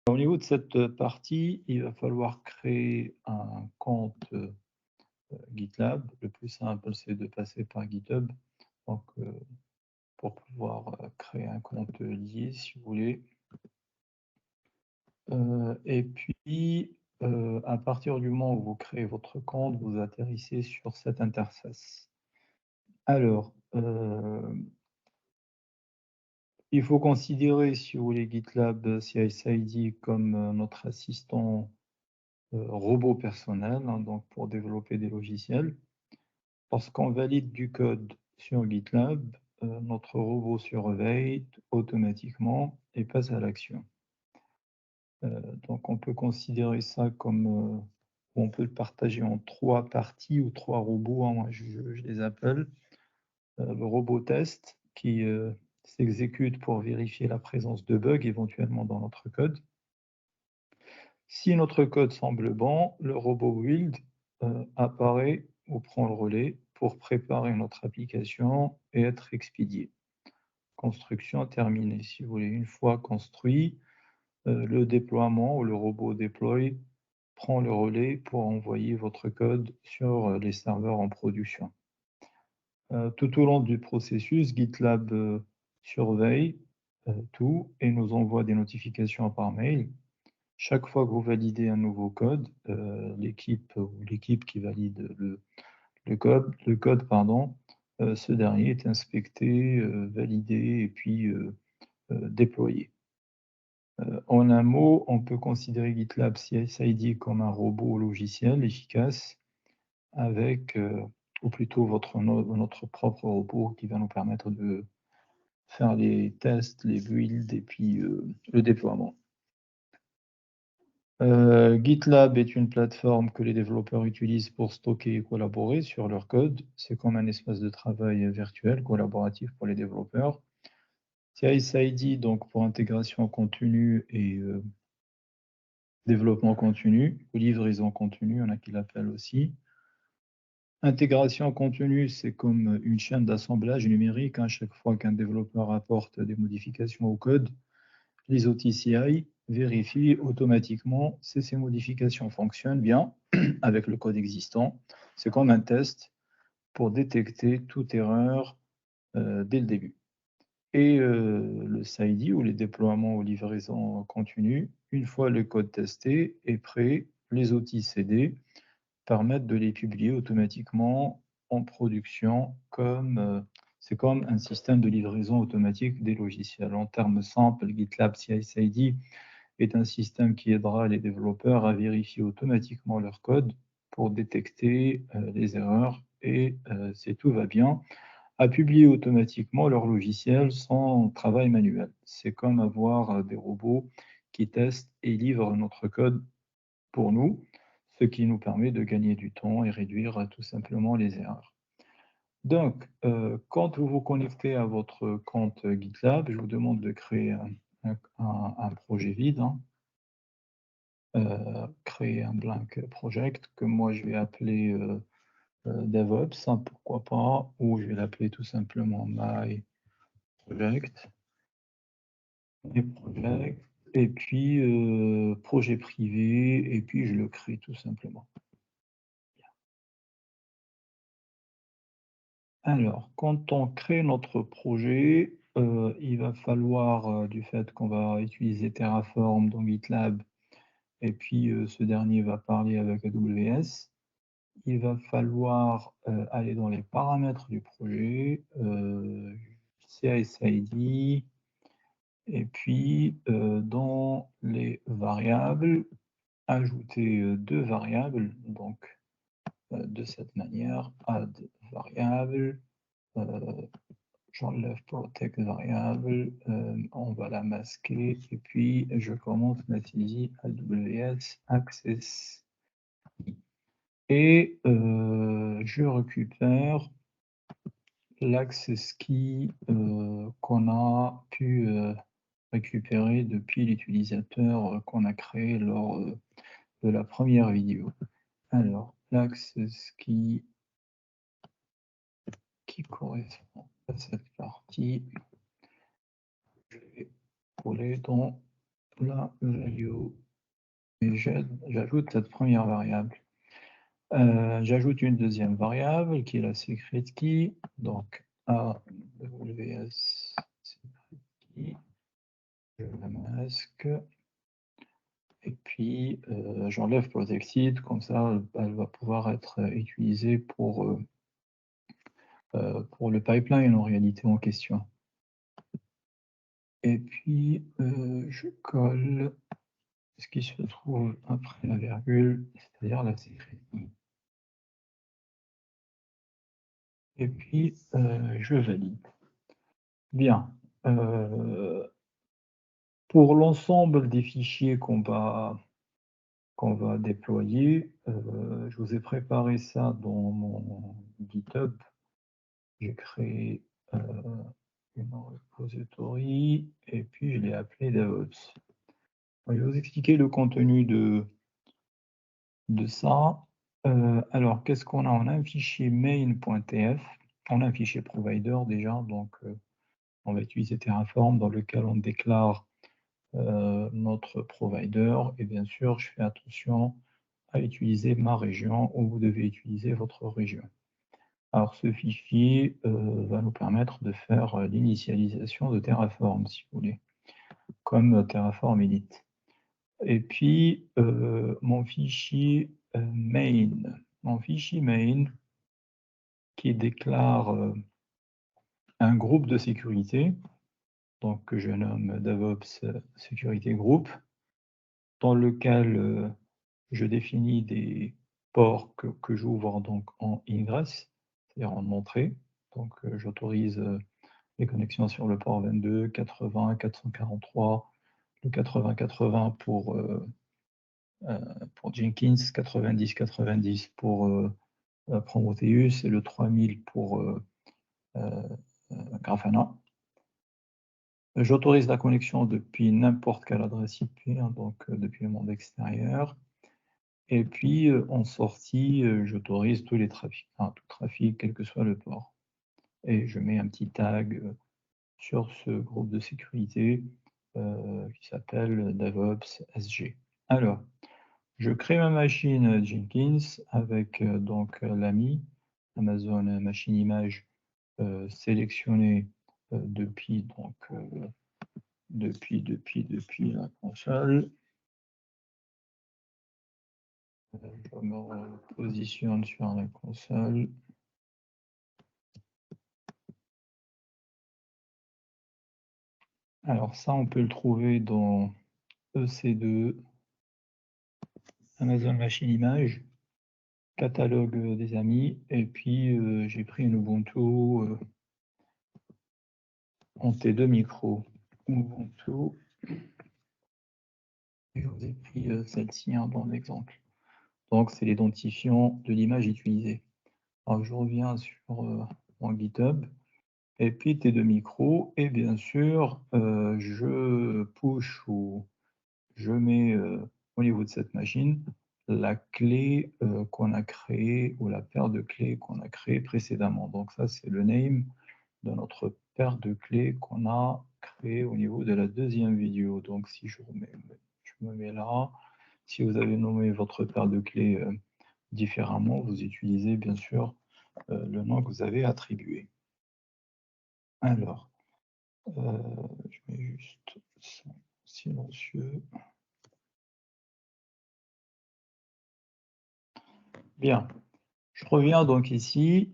Au niveau de cette partie, il va falloir créer un compte GitLab. Le plus simple, c'est de passer par GitHub. Donc, pour pouvoir créer un compte lié, si vous voulez. Et puis, à partir du moment où vous créez votre compte, vous atterrissez sur cette interface. Alors, il faut considérer, si vous voulez, GitLab CI/CD comme notre assistant robot personnel, hein, donc pour développer des logiciels. Lorsqu'on valide du code sur GitLab, notre robot surveille automatiquement et passe à l'action. Donc on peut considérer ça comme, on peut le partager en 3 parties ou 3 robots, hein, moi je les appelle. Le robot test qui s'exécute pour vérifier la présence de bugs éventuellement dans notre code. Si notre code semble bon, le robot build apparaît ou prend le relais pour préparer notre application et être expédié. Construction terminée. Si vous voulez, une fois construit, le déploiement ou le robot deploy prend le relais pour envoyer votre code sur les serveurs en production. Tout au long du processus, GitLab surveille tout et nous envoie des notifications par mail. Chaque fois que vous validez un nouveau code, l'équipe qui valide le code, ce dernier est inspecté, validé et puis déployé. En un mot, on peut considérer GitLab CI/CD comme un robot logiciel efficace avec, ou plutôt notre propre robot qui va nous permettre de faire les tests, les builds et puis le déploiement. GitLab est une plateforme que les développeurs utilisent pour stocker et collaborer sur leur code. C'est comme un espace de travail virtuel, collaboratif pour les développeurs. CI/CD, donc pour intégration continue et développement continu, ou livraison continue, il y en a qui l'appellent aussi. Intégration continue, c'est comme une chaîne d'assemblage numérique. Hein, chaque fois qu'un développeur apporte des modifications au code, les outils CI vérifient automatiquement si ces modifications fonctionnent bien avec le code existant. C'est comme un test pour détecter toute erreur dès le début. Et le CID ou les déploiements ou livraisons continues, une fois le code testé et prêt, les outils CD permettent de les publier automatiquement en production comme c'est comme un système de livraison automatique des logiciels. En termes simples, GitLab CI/CD est un système qui aidera les développeurs à vérifier automatiquement leur code pour détecter les erreurs et, si tout va bien, à publier automatiquement leur logiciel sans travail manuel. C'est comme avoir des robots qui testent et livrent notre code pour nous, ce qui nous permet de gagner du temps et réduire tout simplement les erreurs. Donc, quand vous vous connectez à votre compte GitLab, je vous demande de créer un projet vide, hein. Créer un blank project que moi je vais appeler DevOps, hein, pourquoi pas, ou je vais l'appeler tout simplement My Project, et puis projet privé, et puis je le crée tout simplement. Alors, quand on crée notre projet, il va falloir, du fait qu'on va utiliser Terraform dans GitLab, et puis ce dernier va parler avec AWS, il va falloir aller dans les paramètres du projet, CI/CD, et puis dans les variables, ajouter 2 variables, donc de cette manière, add variable, j'enlève protect variable, on va la masquer, et puis je commence ma saisie AWS Access. Et je récupère l'access key qu'on a pu récupérer depuis l'utilisateur qu'on a créé lors de la première vidéo. Alors, l'access key qui correspond à cette partie, je vais coller dans la value et j'ajoute cette première variable. J'ajoute une deuxième variable qui est la secret key, donc AWS secret key, je la masque, et puis j'enlève protected, comme ça elle va pouvoir être utilisée pour le pipeline en réalité en question. Et puis je colle ce qui se trouve après la virgule, c'est-à-dire la secret key. Et puis je valide. Bien. Pour l'ensemble des fichiers qu'on va déployer, je vous ai préparé ça dans mon GitHub. J'ai créé une repository et puis je l'ai appelé DevOps. Je vais vous expliquer le contenu de ça. Alors, qu'est-ce qu'on a? On a un fichier main.tf, on a un fichier provider déjà, donc on va utiliser Terraform dans lequel on déclare notre provider et bien sûr, je fais attention à utiliser ma région ou vous devez utiliser votre région. Alors, ce fichier va nous permettre de faire l'initialisation de Terraform, si vous voulez, comme Terraform Init. Et puis, mon fichier main, qui déclare un groupe de sécurité, donc que je nomme DevOps Security Group, dans lequel je définis des ports que j'ouvre donc en ingress, c'est-à-dire en entrée. Donc, j'autorise les connexions sur le port 22, 80, 443, le 80-80 pour Jenkins, 90-90 pour Prometheus et le 3000 pour Grafana. J'autorise la connexion depuis n'importe quelle adresse IP, hein, donc depuis le monde extérieur. Et puis, en sortie, j'autorise tous les trafics, enfin, tout trafic, quel que soit le port. Et je mets un petit tag sur ce groupe de sécurité qui s'appelle DevOps SG. Alors, je crée ma machine Jenkins avec donc l'AMI, Amazon Machine Image, sélectionnée depuis la console. Je me positionne sur la console. Alors ça, on peut le trouver dans EC2, Amazon Machine Image, catalogue des amis, et puis j'ai pris une Ubuntu en T2 micro. Ubuntu, et je vous ai pris celle-ci hein, dans l'exemple. Donc c'est l'identifiant de l'image utilisée. Alors je reviens sur mon GitHub, et puis T2 micro, et bien sûr, je push ou je mets au niveau de cette machine la clé qu'on a créée ou la paire de clés qu'on a créée précédemment. Donc ça, c'est le name de notre paire de clés qu'on a créée au niveau de la deuxième vidéo. Donc si je me mets là, si vous avez nommé votre paire de clés différemment, vous utilisez bien sûr le nom que vous avez attribué. Alors, je mets juste ça silencieux. Bien, je reviens donc ici.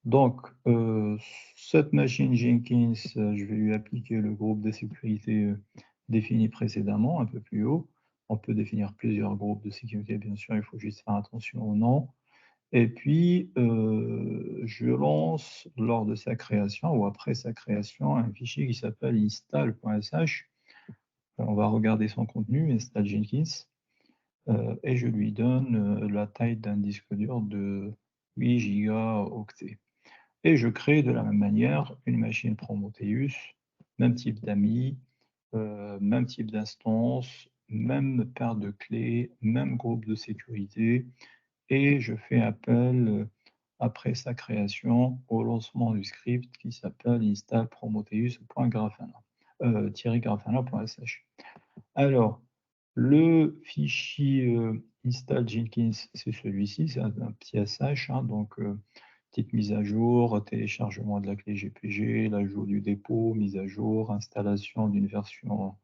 Donc, cette machine Jenkins, je vais lui appliquer le groupe de sécurité défini précédemment, un peu plus haut. On peut définir plusieurs groupes de sécurité, bien sûr, il faut juste faire attention au nom. Et puis, je lance lors de sa création ou après sa création un fichier qui s'appelle install.sh. On va regarder son contenu, install Jenkins. Et je lui donne la taille d'un disque dur de 8 gigaoctets. Et je crée de la même manière une machine Prometheus, même type d'amis, même type d'instance, même paire de clés, même groupe de sécurité, et je fais appel, après sa création, au lancement du script qui s'appelle install prometheus.grafana. grafana.sh. Alors, le fichier install Jenkins, c'est celui-ci, c'est un petit sh, hein, donc petite mise à jour, téléchargement de la clé GPG, l'ajout du dépôt, mise à jour, installation d'une version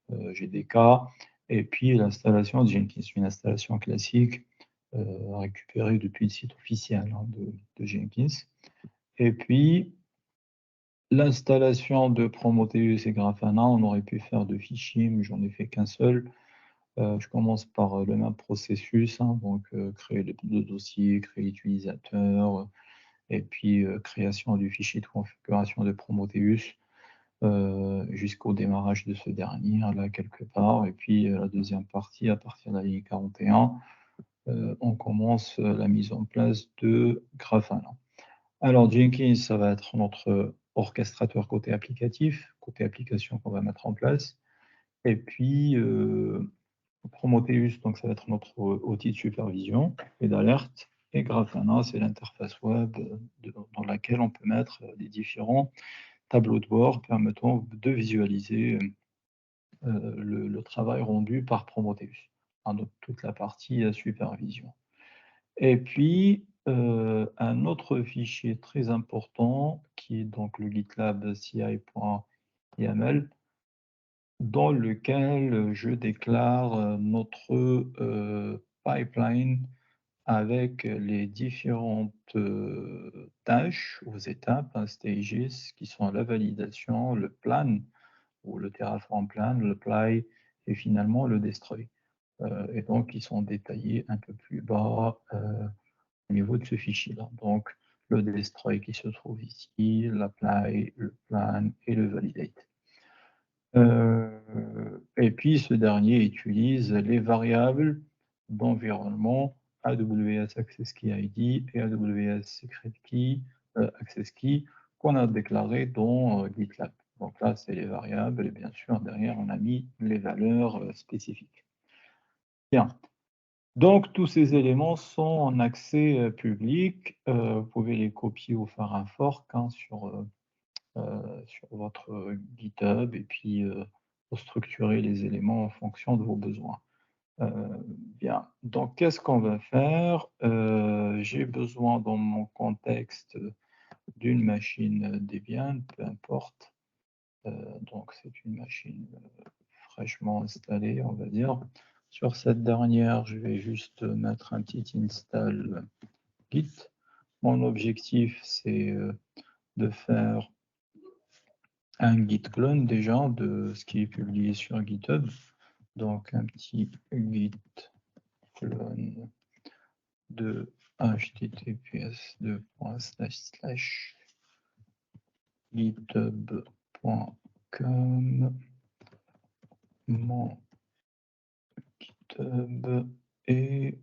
GDK, et puis l'installation de Jenkins, une installation classique récupérée depuis le site officiel hein, de Jenkins. Et puis, l'installation de Prometheus et Grafana, on aurait pu faire deux fichiers, mais j'en ai fait qu'un seul. Je commence par le même processus, hein, donc créer le dossier, créer l'utilisateur, et puis création du fichier de configuration de Prometheus jusqu'au démarrage de ce dernier, là quelque part. Et puis la deuxième partie, à partir de la ligne 41, on commence la mise en place de Grafana. Alors Jenkins, ça va être notre orchestrateur côté applicatif, côté application qu'on va mettre en place. Et puis Prometheus, donc ça va être notre outil de supervision et d'alerte. Et Grafana, c'est l'interface web dans laquelle on peut mettre les différents tableaux de bord permettant de visualiser le travail rendu par Prometheus, hein, donc toute la partie supervision. Et puis, un autre fichier très important qui est donc le GitLab CI.yml, dans lequel je déclare notre pipeline avec les différentes tâches aux étapes, hein, stages, qui sont la validation, le plan, ou le Terraform plan, le apply, et finalement le destroy. Et donc, ils sont détaillés un peu plus bas au niveau de ce fichier-là. Donc, le destroy qui se trouve ici, l'apply, le plan et le validate. Et puis, ce dernier utilise les variables d'environnement AWS Access Key ID et AWS Secret Key, Access Key qu'on a déclaré dans GitLab. Donc là, c'est les variables et bien sûr, derrière, on a mis les valeurs spécifiques. Bien. Donc, tous ces éléments sont en accès public. Vous pouvez les copier ou faire un fork hein, sur votre GitHub et puis pour structurer les éléments en fonction de vos besoins. Bien, donc qu'est-ce qu'on va faire? J'ai besoin dans mon contexte d'une machine Debian, peu importe. Donc c'est une machine fraîchement installée, on va dire. Sur cette dernière, je vais juste mettre un petit install Git. Mon objectif, c'est de faire un git clone déjà de ce qui est publié sur GitHub. Donc un petit git clone de https://github.com mon GitHub et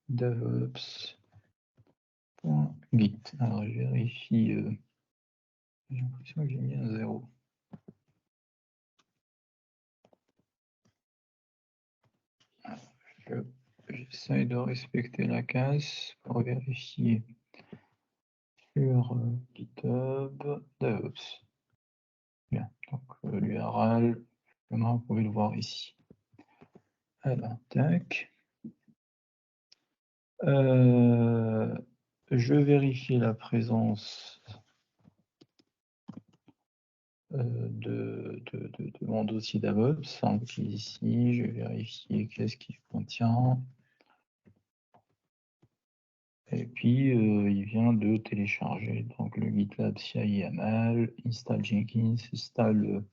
devops.git. Alors je vérifie, j'ai l'impression que j'ai mis un 0. J'essaie de respecter la case pour vérifier sur GitHub DevOps. Bien, donc l'URL, vous pouvez le voir ici. Alors, tac. Je vérifie la présence de mon dossier DevOps. Donc ici, je vais vérifier qu'est-ce qu'il contient. Et puis, il vient de télécharger donc le GitLab CI/YAML, install Jenkins, install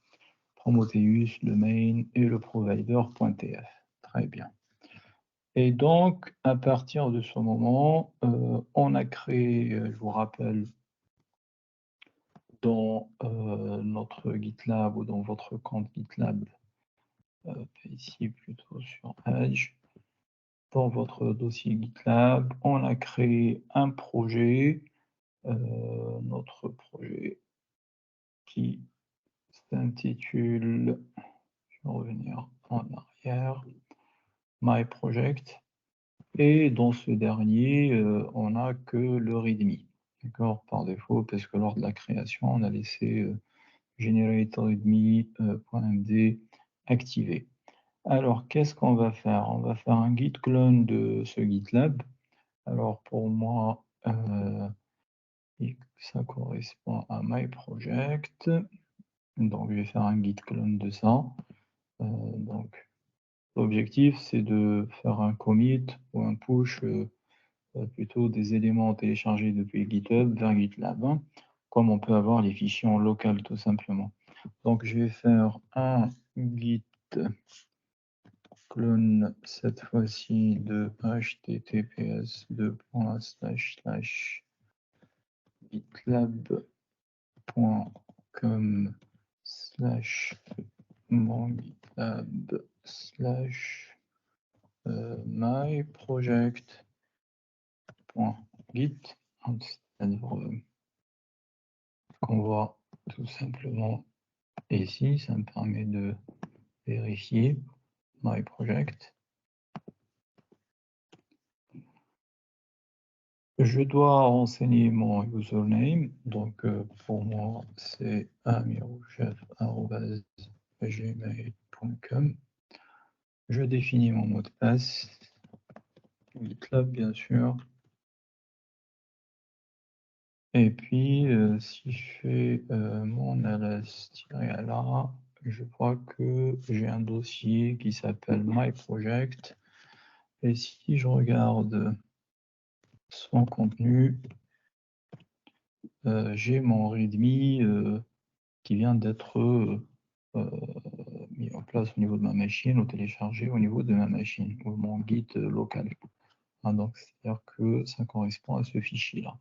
Prometheus, le main et le provider.tf. Très bien. Et donc, à partir de ce moment, on a créé, je vous rappelle, dans notre GitLab ou dans votre compte GitLab, ici plutôt sur Edge, dans votre dossier GitLab, on a créé un projet, notre projet qui s'intitule, je vais revenir en arrière, My Project, et dans ce dernier, on n'a que le README, d'accord, par défaut, parce que lors de la création, on a laissé generator.readme.md activé. Alors, qu'est-ce qu'on va faire? On va faire un git clone de ce GitLab. Alors, pour moi, ça correspond à my project. Donc, je vais faire un git clone de ça. Donc, l'objectif, c'est de faire un commit ou un push, plutôt des éléments téléchargés depuis GitHub vers GitLab, hein, comme on peut avoir les fichiers en local tout simplement. Donc, je vais faire un git clone cette fois-ci de https://gitlab.com/ mon GitLab my project.git, c'est-à-dire qu'on voit tout simplement ici, ça me permet de vérifier my project. Je dois renseigner mon username, donc pour moi c'est amirouchef@gmail.com. Je définis mon mot de passe, GitLab bien sûr. Et puis si je fais mon ls-la, je vois que j'ai un dossier qui s'appelle my project. Et si je regarde son contenu, j'ai mon README qui vient d'être mis en place au niveau de ma machine ou téléchargé au niveau de ma machine ou mon Git local. Ah, donc, c'est-à-dire que ça correspond à ce fichier-là.